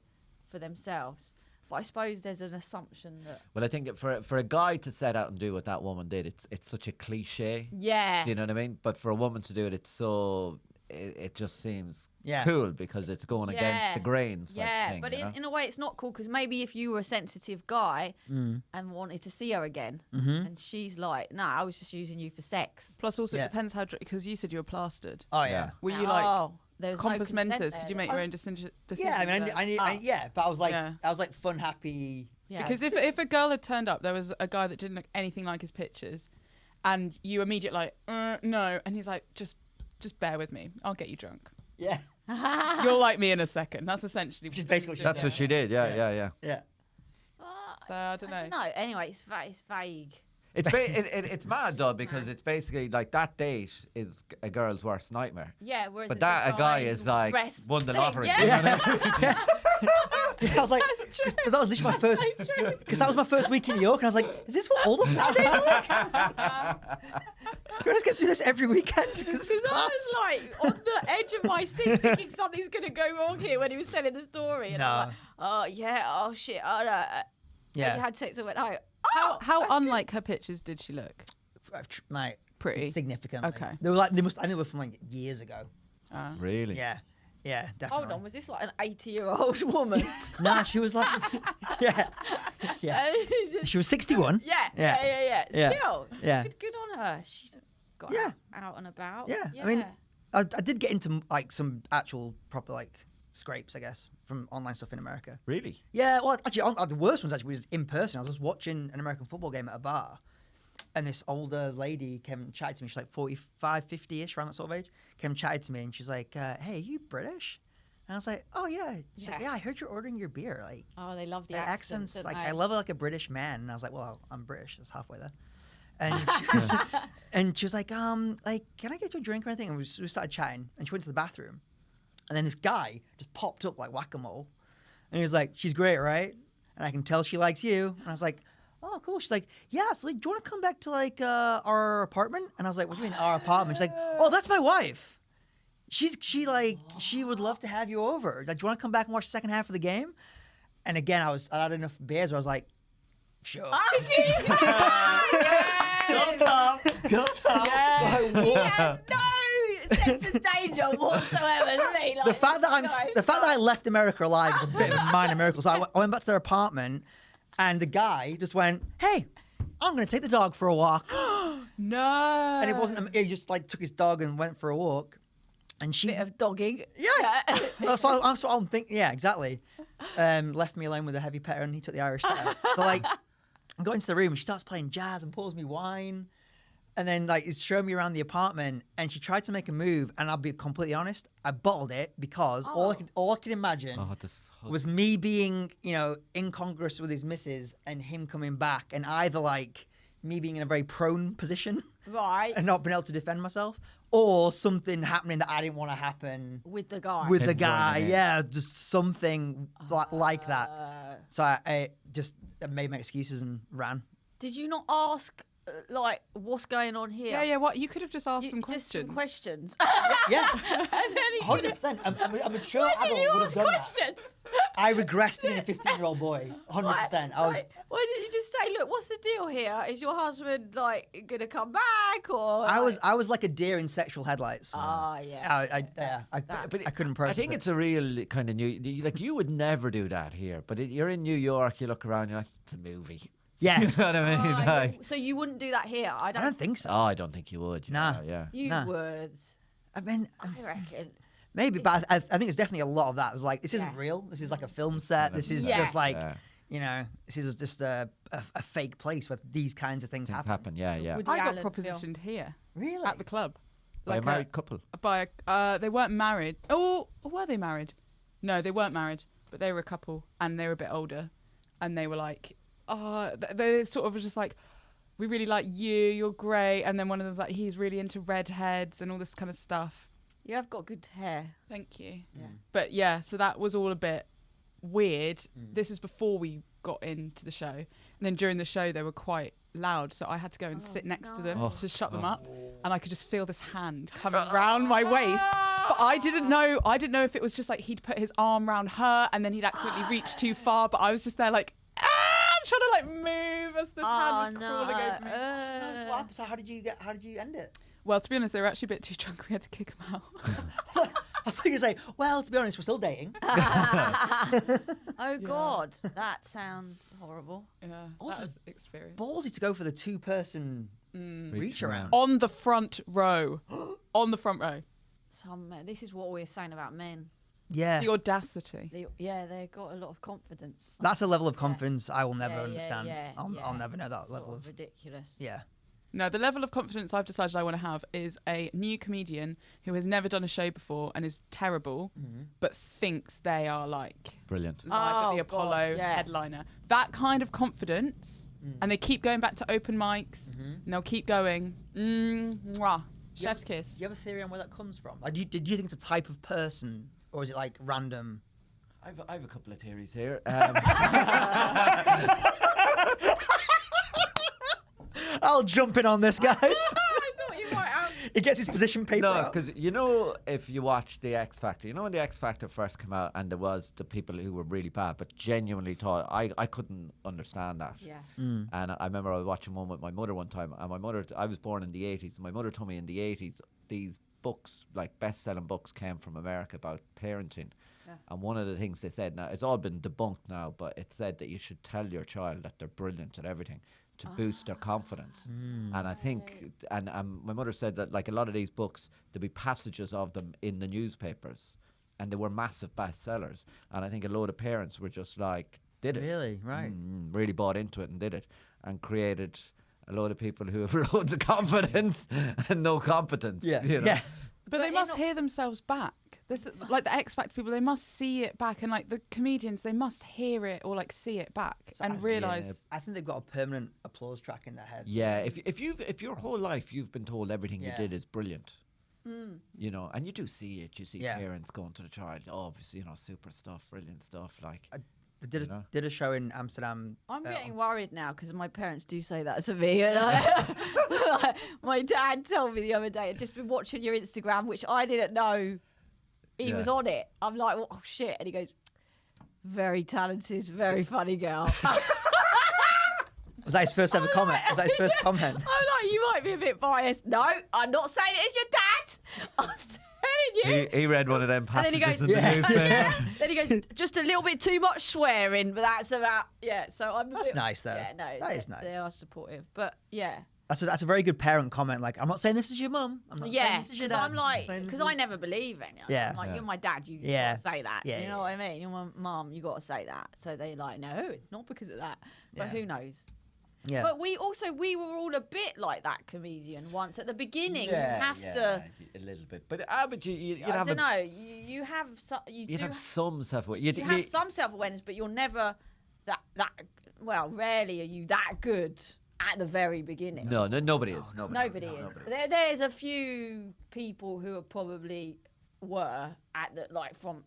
for themselves. But I suppose there's an assumption that. Well, I think for a guy to set out and do what that woman did, it's such a cliche. Yeah. Do you know what I mean? But for a woman to do it, it just seems Yeah. cool because it's going against the grain. Yeah, thing, but you know? in a way, it's not cool because maybe if you were a sensitive guy and wanted to see her again, and she's like, "No, I was just using you for sex." Plus, also, Yeah. it depends how, because you said you were plastered. Oh yeah. Were you like there was compass no consent mentors? there, Could you then? make your own decisions? Yeah, I mean, but I was like, Yeah. I was like fun, happy. Yeah. Because if a girl had turned up, there was a guy that didn't look anything like his pictures, and you immediately like, no, and he's like, just bear with me, I'll get you drunk. Yeah. You'll like me in a second. That's essentially. Which is basically what she That's what she did. Yeah. Yeah. So I don't know. No, anyway, it's vague. It's mad though because it's basically like that date is a girl's worst nightmare. Yeah, whereas But that a guy is like rest won the thing, lottery. Yeah. You know what I mean? Yeah, I was like, That's true. that was literally my first, So true. because that was my first week in New York, and I was like, is this what all the Saturdays are like? We just get to do this every weekend because this is Because I class. was like on the edge of my seat thinking something's going to go wrong here when he was telling the story. And I'm like, oh, yeah, oh, shit. Oh, no. You Yeah. had sex and went home. How unlike her pictures did she look? Like, Pretty. significantly. Okay. They were like, I think they were from like years ago. Really? Yeah. Yeah, definitely. Hold on, was this like an 80-year-old woman? Nah, she was like, yeah. She was 61. Yeah. Yeah. Still, Yeah. good on her. She's got out and about. Yeah. I mean, I did get into like some actual proper like scrapes, I guess, from online stuff in America. Really? Yeah, well, actually, the worst ones actually was in person. I was just watching an American football game at a bar, and this older lady came and chatted to me. She's like 45, 50-ish, around that sort of age. Came and chatted to me, and she's like, hey, are you British? And I was like, oh, yeah. She's like, yeah, I heard you're ordering your beer. Like, oh, they love the their accents. accents. Don't Like, they? I love it like a British man. And I was like, well, I'm British. That's halfway there. And and she was like, can I get you a drink or anything? And we started chatting, and she went to the bathroom. And then this guy just popped up like whack-a-mole. And he was like, she's great, right? And I can tell she likes you. And I was like, oh, cool. She's like, yeah, so like, do you want to come back to like our apartment? And I was like, what do you mean our apartment? She's like, oh, that's my wife. She would love to have you over. Like, do you want to come back and watch the second half of the game? And again, I had enough beers where I was like, sure. Oh, geez. Go Tom. Go Tom. Yeah. He has no sense of danger whatsoever. Like, The fact that I left America alive is a bit of a minor miracle. So I went back to their apartment, and the guy just went, "Hey, I'm going to take the dog for a walk." No. And it wasn't. He just like took his dog and went for a walk. And she's bit of dogging. yeah. That's what I'm thinking. Yeah, exactly. Left me alone with a heavy petter, and he took the Irish setter. So like, I got into the room, and she starts playing jazz and pours me wine, and then like is showing me around the apartment. And she tried to make a move, and I'll be completely honest, I bottled it because all I could imagine was me being, incongruous with his missus and him coming back, and either like me being in a very prone position, Right. and not being able to defend myself, or something happening that I didn't want to happen With the guy. with the Him guy. joining in. Yeah, just something like that. So I just made my excuses and ran. Did you not ask, what's going on here? Yeah. What you could have just asked some Just questions. some questions. Yeah, And then he could have 100%. A mature Why did you adult would have ask done that. questions? I regressed to being a 15-year-old boy. 100%. I was. Why didn't you just say, look, what's the deal here? Is your husband gonna come back or? I was like a deer in sexual headlights. Ah, yeah. I couldn't process I think it. it's a real kind of new. Like you would never do that here, but you're in New York. You look around. You're like, it's a movie. Yeah. You know what I mean? Ah, Like, so you wouldn't do that here? I I don't think so. oh, I don't think you would. Nah. Yeah. You Nah. would. I mean, I reckon. maybe, but I think it's definitely a lot of that. It was like, this isn't Yeah. real. This is like a film set. This is Yeah. just like, Yeah. this is just a fake place where these kinds of things Things happen. happen. Yeah. Yeah. Would- I got Woody Allen propositioned here Really? at the club. By a married couple. They weren't married. Oh, were they married? No, they weren't married, but they were a couple, and they were a bit older, and they were like, they sort of was just like, we really like you, you're great, and then one of them was like, he's really into redheads and all this kind of stuff. You have got good hair. Thank you. Yeah. But yeah, so that was all a bit weird. This was before we got into the show, and then during the show they were quite loud, so I had to go and sit next to them to shut them up, and I could just feel this hand coming round my waist, but I didn't know if it was just like he'd put his arm round her and then he'd accidentally reached too far, but I was just there like, I'm trying to like move as this hand was crawling over me. So what happened? So how did you end it? Well, to be honest, they were actually a bit too drunk. We had to kick them out. I thought you were say, well, to be honest, we're still dating. Oh God, that sounds horrible. Yeah, Also, that was experience. Ballsy to go for the 2-person reach around. On the front row. On the front row. This is what we're saying about men. Yeah. The audacity. They've got a lot of confidence. That's a level of confidence I will never Yeah, understand. I'll never know that Sort level of. ridiculous. Yeah. No, the level of confidence I've decided I want to have is a new comedian who has never done a show before and is terrible, but thinks they are like Brilliant. live at the Oh, Apollo God, yeah. headliner. That kind of confidence, and they keep going back to open mics, and they'll keep going. Mwah. Chef's kiss. Do you have a theory on where that comes from? Like, do you think it's a type of person, or is it like random? I have a couple of theories here. I'll jump in on this, guys. I thought you might have. He gets his position paper No, out. because if you watch The X Factor, when The X Factor first came out and there was the people who were really bad, but genuinely thought, I couldn't understand that. Yeah. And I remember I was watching one with my mother one time, and my mother, I was born in the 80s, and my mother told me in the 80s, these books, like best-selling books, came from America about parenting. Yeah. And one of the things they said, now it's all been debunked now, but it said that you should tell your child that they're brilliant at everything to boost their confidence. And I think, and my mother said that like a lot of these books, there'd be passages of them in the newspapers, and they were massive bestsellers. And I think a load of parents were just like, did it. Really? Right. Really bought into it and did it, and created a load of people who have loads of confidence and no competence. Yeah. You know? Yeah. But they in must all- hear themselves back. This, like the X Factor people, they must see it back, and like the comedians, they must hear it or like see it back and realise. I think they've got a permanent applause track in their head. Yeah, if your whole life you've been told everything you Yeah. did is brilliant, you know, and you do see it. You see Yeah. parents going to the child, oh, super stuff, brilliant stuff. Like, Did a show in Amsterdam. I'm getting worried now because my parents do say that to me. And my dad told me the other day, I'd just been watching your Instagram, which I didn't know he was on it. I'm like, oh shit. And he goes, very talented, very funny girl. Was that his first ever comment? Was that his first comment? I'm like, you might be a bit biased. No, I'm not saying it's your dad. I'm telling you. He read one of them passages And then he goes, in the newspaper. Then he goes, just a little bit too much swearing, but that's about, So I'm. That's nice though. Yeah, no, that is nice. They are supportive, but yeah. That's a very good parent comment. Like, I'm not saying this is your mum. I'm not saying this is your dad. I'm like, because I never believe it. Yeah. I'm like, you're my dad, you gotta say that. You know what I mean? You're my mum, you gotta say that. So they like, no, it's not because of that. But who knows? Yeah. But we were all a bit like that comedian once at the beginning. You have to a little bit, but you'd I have don't know. You have you'd have some self-awareness. You have some self-awareness, but you're never that. Well, rarely are you that good at the very beginning. No, nobody is. Nobody is. There's a few people who are probably were at the from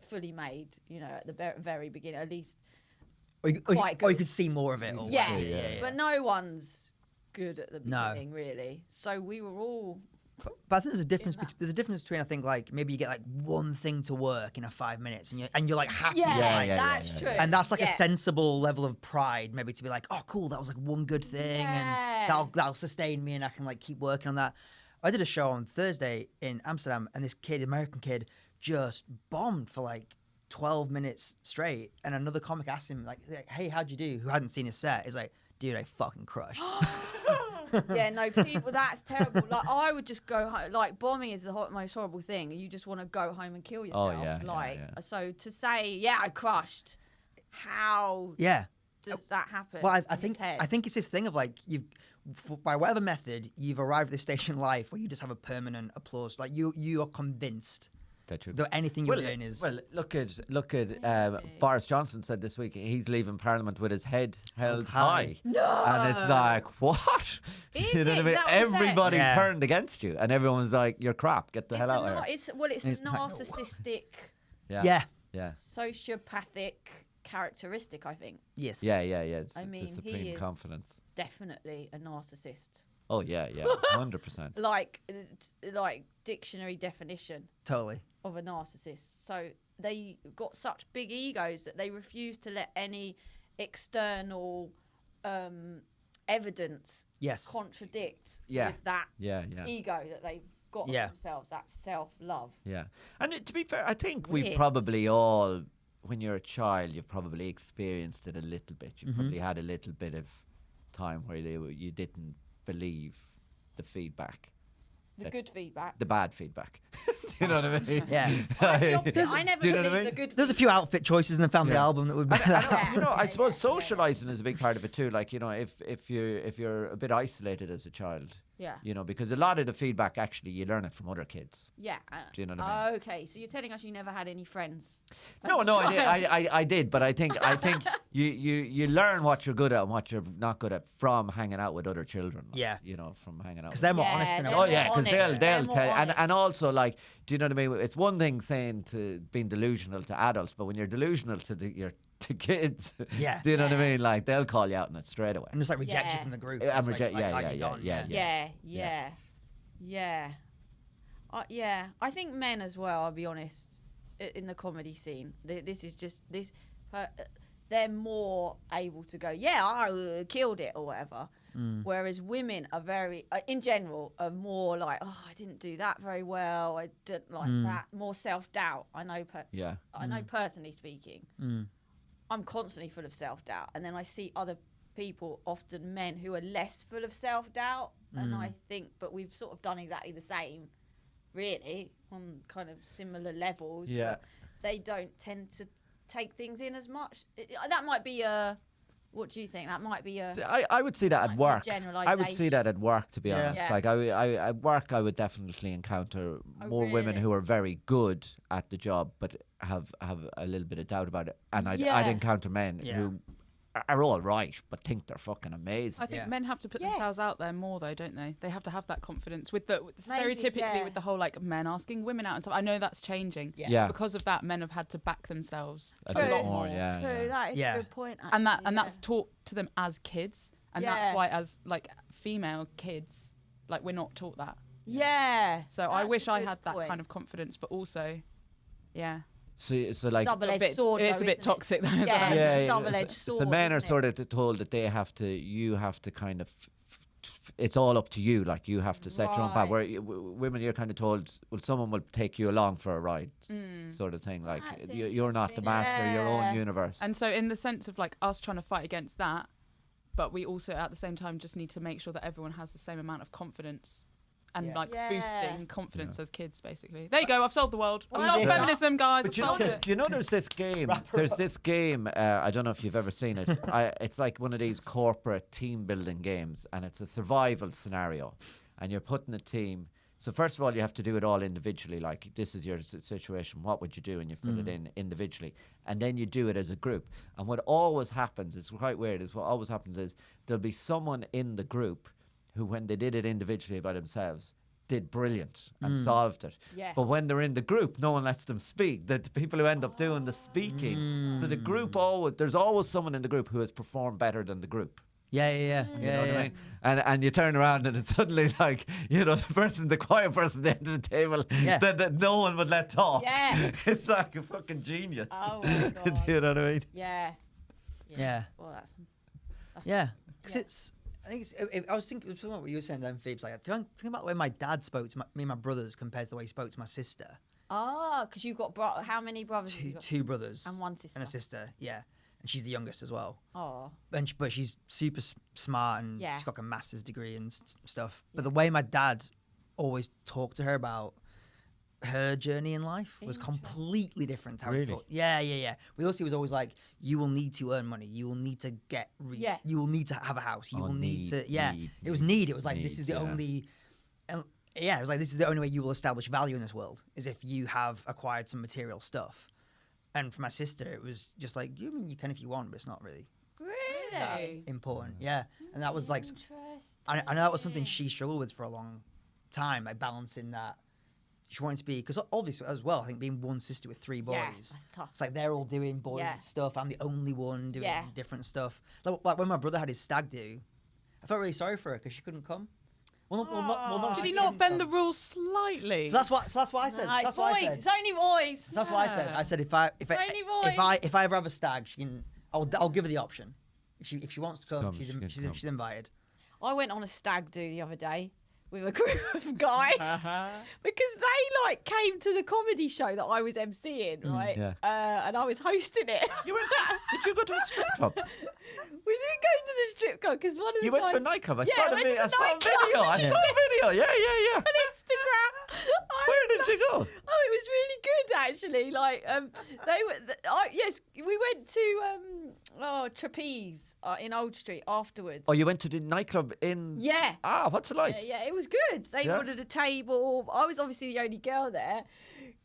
fully made. You know, at the very beginning, at least. Or you could see more of it. Or yeah. But no one's good at the beginning, really. So we were all. But I think there's a difference. There's a difference between, I think, like maybe you get like one thing to work in 5 minutes, and you're like happy. That's true. And that's like a sensible level of pride, maybe to be like, oh, cool, that was like one good thing, and that'll sustain me, and I can like keep working on that. I did a show on Thursday in Amsterdam, and this American kid, just bombed for like 12 minutes straight, and another comic asked him like, hey, how'd you do, who hadn't seen his set. He's like, dude, I fucking crushed. People, that's terrible. Like, I would just go home. Like, bombing is the most horrible thing. You just want to go home and kill yourself. So to say, I crushed, how does that happen? Well, I think it's this thing of like, by whatever method, you've arrived at this station in life where you just have a permanent applause. Like, you are convinced that anything you're doing is... Well, look at Boris Johnson said this week he's leaving Parliament with his head held high. No! And it's like, what? You know what I mean? Everybody turned against you, and everyone was like, you're crap, get the hell out of here. It's a narcissistic, sociopathic characteristic, I think. Yes. Yeah. It's the supreme confidence. Definitely a narcissist. Oh, yeah, 100%. like dictionary definition. Totally. Of a narcissist. So they got such big egos that they refuse to let any external evidence contradict with that ego that they've got of themselves, that self-love. Yeah. And to be fair, I think we've probably all, when you're a child, you've probably experienced it a little bit. You've probably had a little bit of time where you didn't believe the feedback. The good feedback. The bad feedback. Do you know what I mean? Yeah. I never believed the good There's a few outfit choices in the family album that would be I suppose socializing is a big part of it too. Like, you know, if you're a bit isolated as a child, you know, because a lot of the feedback actually you learn it from other kids. Yeah. Do you know what I mean? Okay, so you're telling us you never had any friends? No, I did, but I think you learn what you're good at and what you're not good at from hanging out with other children. Like, yeah. You know, from hanging out. Because they're more honest than because they'll tell you. And also, like, do you know what I mean? It's one thing saying to being delusional to adults, but when you're delusional to kids, do you know what I mean? Like, they'll call you out on it straight away. And just like reject you from the group. And reject, I think men as well, I'll be honest, in the comedy scene, they're more able to go, I killed it or whatever. Whereas women are very, in general, are more like, I didn't do that very well. I didn't like that. More self-doubt. I know personally speaking. I'm constantly full of self-doubt. And then I see other people, often men, who are less full of self-doubt. And I think, but we've sort of done exactly the same, really, on kind of similar levels. Yeah. But they don't tend to take things in as much. That might be a... What do you think? That might be a... I would see that at work. I would see that at work, to be honest. Yeah. Like, at work, I would definitely encounter more women who are very good at the job, but have a little bit of doubt about it. And I'd encounter men who are all right, but think they're fucking amazing. I think men have to put themselves out there more, though, don't they? They have to have that confidence stereotypically with the whole like men asking women out and stuff. I know that's changing. Yeah. Because of that, men have had to back themselves a lot bit more. more. Yeah. True, that is a good point. And Actually, that's taught to them as kids, and that's why as like female kids, like we're not taught that. Yeah. So I wish I had that kind of confidence, but also, So like double-edged sword. It's a bit toxic, though. Isn't it? yeah. Double-edged sword. So men are sort of told that you have to kind of, it's all up to you. Like you have to set your own path. Where women, you're kind of told, well, someone will take you along for a ride, sort of thing. Like you're not the master of your own universe. And so, in the sense of like us trying to fight against that, but we also at the same time just need to make sure that everyone has the same amount of confidence. And boosting confidence as kids, basically. There you go. I've solved the world. I've solved feminism, guys. But you know, there's this game. I don't know if you've ever seen it. It's like one of these corporate team building games, and it's a survival scenario. And you're putting a team. So first of all, you have to do it all individually. Like, this is your situation. What would you do? And you fill it in individually. And then you do it as a group. And what always happens, it's quite weird, what always happens is there'll be someone in the group who, when they did it individually by themselves, did brilliant and solved it. Yeah. But when they're in the group, no one lets them speak. The people who end up doing the speaking. So the group there's always someone in the group who has performed better than the group. Yeah. You know what I mean? And you turn around and it's suddenly like, the quiet person at the end of the table that no one would let talk. Yeah. It's like a fucking genius. Oh my God. Do you know what I mean? Yeah. Well, that's because it's. I think I was thinking about what you were saying then, Phoebes. Like, thinking about the way my dad spoke to me and my brothers compared to the way he spoke to my sister. Oh, because you've got how many brothers? Two brothers and one sister. And a sister, yeah. And she's the youngest as well. Oh. But she's super smart and she's got like a master's degree and stuff. But the way my dad always talked to her about her journey in life was completely different to how he talked. Yeah. With us, he was always like, you will need to earn money. You will need to get you will need to have a house. You will need to it was need. It was like this is the only it was like this is the only way you will establish value in this world is if you have acquired some material stuff. And for my sister, it was just like you can if you want, but it's not really that important. Yeah. And that was like I know that was something she struggled with for a long time, like balancing that. She wanted to be, because obviously as well, I think being one sister with three boys, that's tough. It's like they're all doing boy stuff. I'm the only one doing different stuff. Like when my brother had his stag do, I felt really sorry for her because she couldn't come. Did he not bend the rules slightly? So that's why I said. No, that's boys. why I said. It's only boys. So that's why I said. I said if I ever have a stag, she can. I'll give her the option. If she wants to come, she's invited. I went on a stag do the other day with a group of guys because they came to the comedy show that I was emceeing, right? And I was hosting it. Did you go to a strip club? We didn't go to the strip club because one of the guys... You went to a nightclub? I saw a video. I saw a video. Yeah. On Instagram. Where did you go? Oh, it was really good actually. We went to Trapeze in Old Street afterwards. Oh, you went to the nightclub in... Yeah. Ah, what's it like? Yeah, it was good. They ordered a table. I was obviously the only girl there.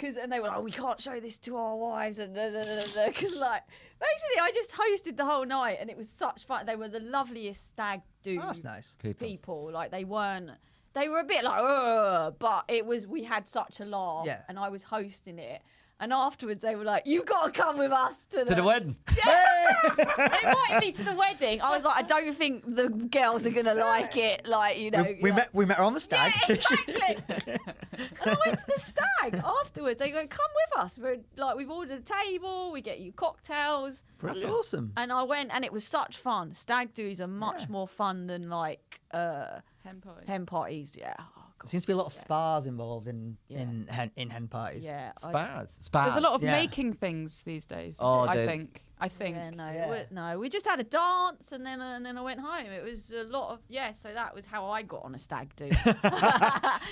And they were like, we can't show this to our wives. And because basically I just hosted the whole night and it was such fun. They were the loveliest stag do that's nice. people. Like they were a bit like, but we had such a laugh. Yeah. And I was hosting it. And afterwards they were like, you've got to come with us to the wedding. Yeah. They invited me to the wedding. I was like, I don't think the girls are going to like it. We met her on the stag. Yeah, exactly. And I went to the stag afterwards. They go, come with us. We've ordered a table. We get you cocktails. That's awesome. And I went and it was such fun. Stag do's are much more fun than hen parties. Yeah. There seems to be a lot of spas involved in hen parties. Yeah, spas. There's a lot of making things these days. I think. Yeah, we just had a dance and then I went home. It was a lot of so that was how I got on a stag do.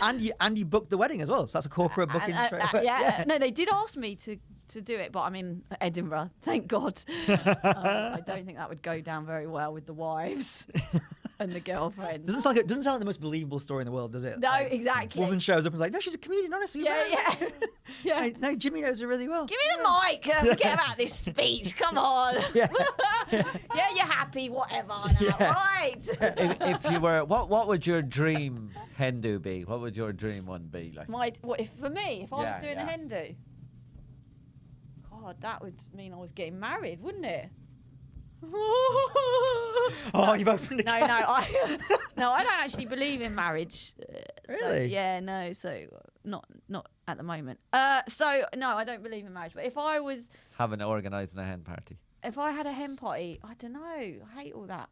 and you booked the wedding as well. So that's a corporate booking. No, they did ask me to do it, but I'm in Edinburgh. Thank God. I don't think that would go down very well with the wives. and the girlfriend. Doesn't sound like the most believable story in the world, does it? No, Like, exactly. Woman shows up and is like, no, she's a comedian, honestly. Yeah. No, Jimmy knows her really well. Give me the mic. Forget about this speech. Come on. Yeah. Yeah, you're happy. Whatever. Now, right. If you were, what would your dream hen do be? What would your dream one be like? For me, if I was doing yeah. a hen do? God, that would mean I was getting married, wouldn't it? Oh, you've opened a No, can. I don't actually believe in marriage. Really? So not at the moment. So no, I don't believe in marriage. But if I was Organising a hen party. If I had a hen party, I don't know. I hate all that.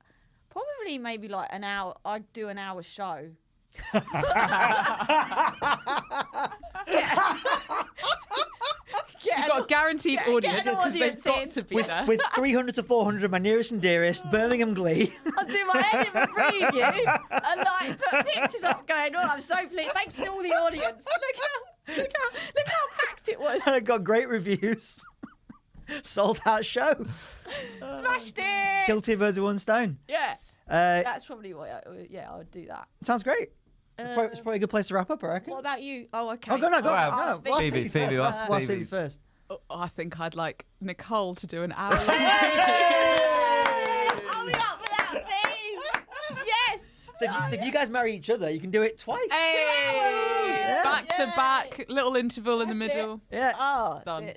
Probably maybe like an hour. I'd do an hour show. You've got a guguaranteed audience because they've got to be there. With 300 to 400 of my nearest and dearest, Birmingham Glee. I'll do my Edinburgh preview and like put pictures up going, oh, I'm so pleased. Thanks to all the audience. Look how packed it was. And I got great reviews. Sold out show. Smashed it. Kill two birds with one stone. Yeah. That's probably what I would do that. Sounds great. It's probably a good place to wrap up, I reckon. What about you? Oh, okay. Oh, go on. Well, No, Phoebe first. Oh, I think I'd like Nicole to do an hour long I'll be up for that, please. Yes. So if you guys marry each other, you can do it twice. Hey! Back to back, little interval in the That's it. middle. Yeah. Oh, Done.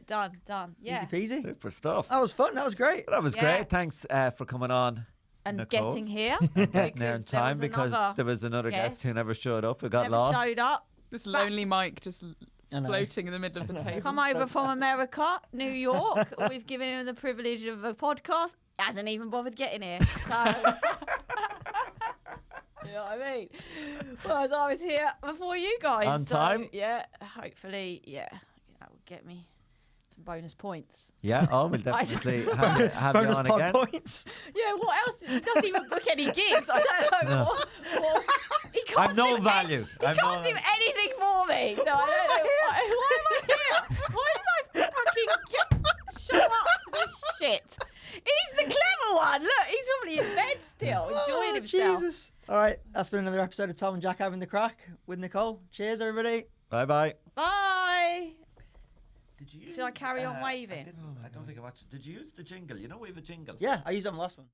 done. Yeah. Easy peasy. Super stuff. That was fun. That was great. That was Yeah. great. Thanks for coming on. And Nicole. getting here. Getting there in time because there was another guest guest who never showed up. Who got never lost. showed up. This lonely mic just I know. floating in the middle of the table. Come over from America, New York. We've given him the privilege of a podcast. Hasn't even bothered getting here. So, you know what I mean? Whereas I was here before you guys. On time? Yeah. Hopefully, that will get me some bonus points. Yeah. Oh, we'll definitely have you Bonus on pod again. points. Yeah. What else? He doesn't even book any gigs. I don't know. He can't I've no do value. He can't do anything for me. So I don't know. Why am I here? Why did I fucking show up to this shit? He's the clever one. Look, he's probably in bed still, enjoying himself. Jesus. All right, that's been another episode of Tom and Jack Having the Craic with Nicole. Cheers, everybody. Bye bye. Bye. Did you Should I carry on waving? I don't think I watched. Did you use the jingle? You know we have a jingle. Yeah, I used it on the last one.